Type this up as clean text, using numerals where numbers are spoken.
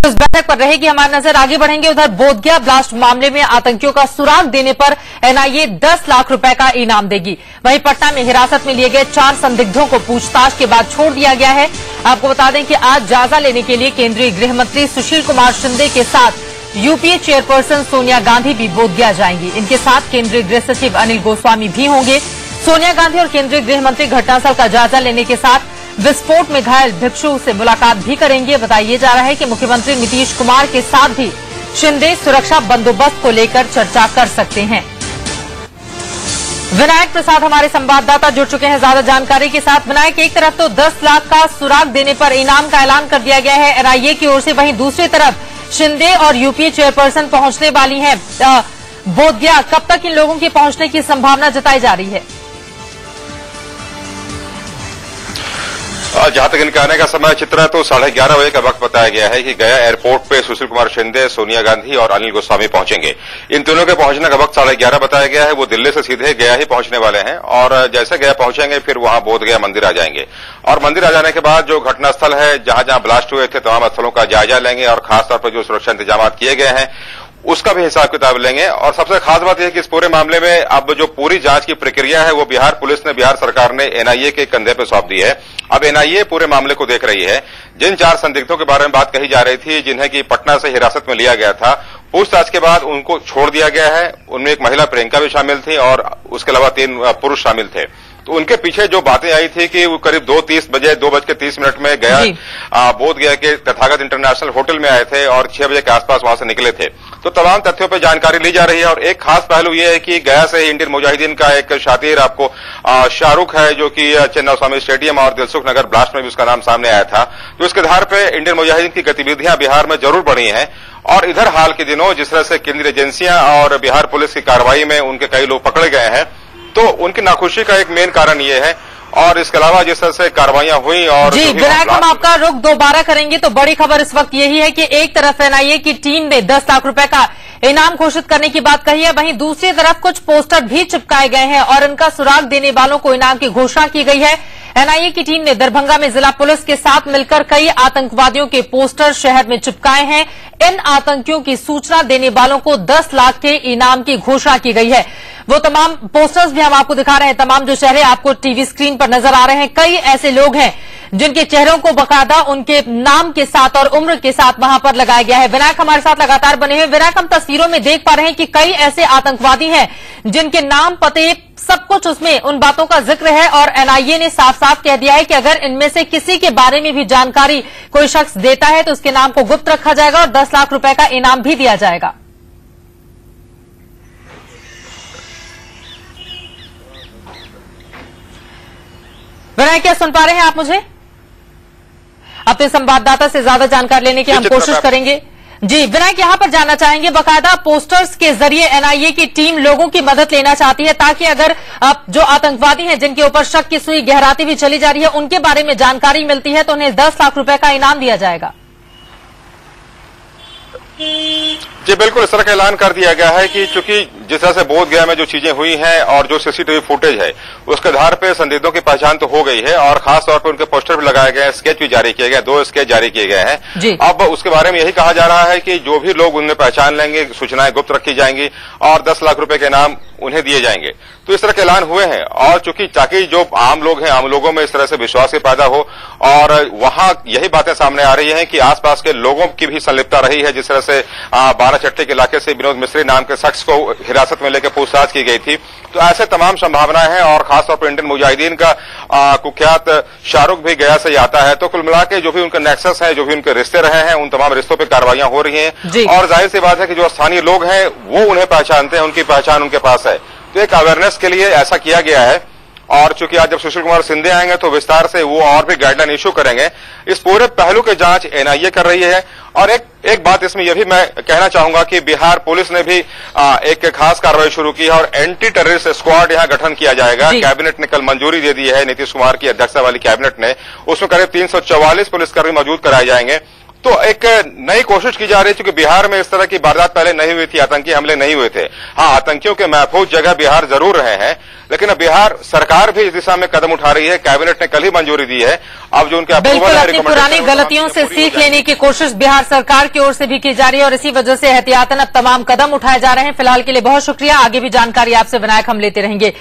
इस बैठक पर रहेगी हमारी नजर। आगे बढ़ेंगे। उधर बोधगया ब्लास्ट मामले में आतंकियों का सुराग देने पर एनआईए 10 लाख रुपए का इनाम देगी। वहीं पटना में हिरासत में लिए गए 4 संदिग्धों को पूछताछ के बाद छोड़ दिया गया है। आपको बता दें कि आज जायजा लेने के लिए केंद्रीय गृह मंत्री सुशील कुमार शिंदे के साथ यूपीए चेयरपर्सन सोनिया गांधी भी बोधगया जाएंगी। इनके साथ केंद्रीय गृह सचिव अनिल गोस्वामी भी होंगे। सोनिया गांधी और केंद्रीय गृह मंत्री घटनास्थल का जायजा लेने के साथ विस्फोट में घायल भिक्षु से मुलाकात भी करेंगे। बताया जा रहा है कि मुख्यमंत्री नीतीश कुमार के साथ भी शिंदे सुरक्षा बंदोबस्त को लेकर चर्चा कर सकते हैं। विनायक प्रसाद हमारे संवाददाता जुड़ चुके हैं ज्यादा जानकारी के साथ। विनायक, एक तरफ तो 10 लाख का सुराग देने पर इनाम का ऐलान कर दिया गया है एनआईए की ओर से, वहीं दूसरी तरफ शिंदे और यूपीए चेयरपर्सन पहुंचने वाली हैं बोधगया। कब तक इन लोगों के पहुंचने की संभावना जताई जा रही है? जहां तक इनके आने का समय चित्र है तो 11:30 बजे का वक्त बताया गया है कि गया एयरपोर्ट पे सुशील कुमार शिंदे, सोनिया गांधी और अनिल गोस्वामी पहुंचेंगे। इन तीनों के पहुंचने का वक्त 11:30 बताया गया है। वो दिल्ली से सीधे गया ही पहुंचने वाले हैं और जैसे गया पहुंचेंगे फिर वहां बोधगया मंदिर आ जाएंगे और मंदिर आ जाने के बाद जो घटनास्थल है जहां जहां ब्लास्ट हुए थे तमाम स्थलों का जायजा लेंगे और खासतौर पर जो सुरक्षा इंतजाम किए गए हैं उसका भी हिसाब किताब लेंगे। और सबसे खास बात यह है कि इस पूरे मामले में अब जो पूरी जांच की प्रक्रिया है वो बिहार पुलिस ने, बिहार सरकार ने एनआईए के कंधे पे सौंप दी है। अब एनआईए पूरे मामले को देख रही है। जिन 4 संदिग्धों के बारे में बात कही जा रही थी, जिन्हें कि पटना से हिरासत में लिया गया था, पूछताछ के बाद उनको छोड़ दिया गया है। उनमें एक महिला प्रियंका भी शामिल थी और उसके अलावा 3 पुरुष शामिल थे। तो उनके पीछे जो बातें आई थी कि वो करीब 2:30 बजे 2:30 में गया बोधगया के तथागत इंटरनेशनल होटल में आए थे और 6 बजे के आसपास वहां से निकले थे। तो तमाम तथ्यों पर जानकारी ली जा रही है और एक खास पहलू यह है कि गया से इंडियन मुजाहिदीन का एक शातिर आपको शाहरुख है जो कि चिन्ना स्वामी स्टेडियम और दिलसुख नगर ब्लास्ट में भी उसका नाम सामने आया था। तो इसके आधार पर इंडियन मुजाहिदीन की गतिविधियां बिहार में जरूर बढ़ी हैं और इधर हाल के दिनों जिस तरह से केंद्रीय एजेंसियां और बिहार पुलिस की कार्रवाई में उनके कई लोग पकड़े गए हैं तो उनकी नाखुशी का एक मेन कारण ये है। और इसके अलावा जिस तरह से कार्रवाइयां हुई और जी विनायक, हम आपका रुख दोबारा करेंगे। तो बड़ी खबर इस वक्त यही है कि एक तरफ एनआईए की टीम ने 10 लाख रुपए का इनाम घोषित करने की बात कही है, वहीं दूसरी तरफ कुछ पोस्टर भी चिपकाए गए हैं और इनका सुराग देने वालों को इनाम की घोषणा की गई है। एनआईए की टीम ने दरभंगा में जिला पुलिस के साथ मिलकर कई आतंकवादियों के पोस्टर शहर में चिपकाए हैं। इन आतंकियों की सूचना देने वालों को 10 लाख के इनाम की घोषणा की गई है। वो तमाम पोस्टर्स भी हम आपको दिखा रहे हैं। तमाम जो चेहरे आपको टीवी स्क्रीन पर नजर आ रहे हैं, कई ऐसे लोग हैं जिनके चेहरों को बकायदा उनके नाम के साथ और उम्र के साथ वहां पर लगाया गया है। विनायक हमारे साथ लगातार बने हुए। विनायक, हम तस्वीरों में देख पा रहे हैं कि कई ऐसे आतंकवादी हैं जिनके नाम, पते, सब कुछ उसमें उन बातों का जिक्र है और एनआईए ने साफ साफ कह दिया है कि अगर इनमें से किसी के बारे में भी जानकारी कोई शख्स देता है तो उसके नाम को गुप्त रखा जाएगा और 10 लाख रुपए का इनाम भी दिया जाएगा। विनायक, क्या सुन पा रहे हैं आप मुझे? अपने संवाददाता से ज्यादा जानकारी लेने की हम कोशिश करेंगे। जी विनायक, यहां पर जानना चाहेंगे, बकायदा पोस्टर्स के जरिए एनआईए की टीम लोगों की मदद लेना चाहती है ताकि अगर जो आतंकवादी हैं जिनके ऊपर शक की सुई गहराती भी चली जा रही है उनके बारे में जानकारी मिलती है तो उन्हें 10 लाख रुपए का इनाम दिया जाएगा। जी बिल्कुल, इस तरह का ऐलान कर दिया गया है कि चूंकि जिस तरह से बोधगया में जो चीजें हुई हैं और जो सीसीटीवी फुटेज है उसके आधार पे संदिग्धों की पहचान तो हो गई है और खास तौर पर उनके पोस्टर भी लगाए गए हैं, स्केच भी जारी किए गए, 2 स्केच जारी किए गए हैं। अब उसके बारे में यही कहा जा रहा है कि जो भी लोग उन्हें पहचान लेंगे सूचनाएं गुप्त रखी जाएंगी और 10 लाख रुपए के इनाम उन्हें दिए जाएंगे। तो इस तरह के ऐलान हुए हैं और चूंकि ताकि जो आम लोग हैं, आम लोगों में इस तरह से विश्वास भी पैदा हो और वहां यही बातें सामने आ रही हैं कि आसपास के लोगों की भी संलिप्तता रही है। जिस तरह से 12 चट्टी के इलाके से विनोद मिस्त्री नाम के शख्स को हिरासत में लेकर पूछताछ की गई थी। तो ऐसे तमाम संभावनाएं हैं और खासतौर पर इंडियन मुजाहिदीन का कुख्यात शाहरुख भी गया से आता है। तो कुल मिला के जो भी उनके नेक्सस हैं, जो भी उनके रिश्ते रहे हैं, उन तमाम रिश्तों पर कार्रवाइयां हो रही हैं और जाहिर सी बात है कि जो स्थानीय लोग हैं वो उन्हें पहचानते हैं, उनकी पहचान उनके पास है। तो एक अवेयरनेस के लिए ऐसा किया गया है और चूंकि आज जब सुशील कुमार शिंदे आएंगे तो विस्तार से वो और भी गाइडलाइन इशू करेंगे। इस पूरे पहलू की जांच एनआईए कर रही है और एक बात इसमें यह भी मैं कहना चाहूंगा कि बिहार पुलिस ने भी एक खास कार्रवाई शुरू की है और एंटी टेररिस्ट स्क्वाड यहां गठन किया जाएगा। कैबिनेट ने कल मंजूरी दे दी है, नीतीश कुमार की अध्यक्षता वाली कैबिनेट ने। उसमें करीब 344 पुलिसकर्मी मौजूद कराए जाएंगे तो एक नई कोशिश की जा रही है, क्योंकि बिहार में इस तरह की वारदात पहले नहीं हुई थी, आतंकी हमले नहीं हुए थे। हाँ, आतंकियों के महफूज जगह बिहार जरूर रहे हैं, लेकिन अब बिहार सरकार भी इस दिशा में कदम उठा रही है। कैबिनेट ने कल ही मंजूरी दी है। अब जो उनके बिल्कुल अपनी पुरानी गलतियों से सीख लेने की कोशिश बिहार सरकार की ओर से भी की जा रही है और इसी वजह से एहतियातन अब तमाम कदम उठाए जा रहे हैं। फिलहाल के लिए बहुत शुक्रिया। आगे भी जानकारी आपसे विनायक हम लेते रहेंगे।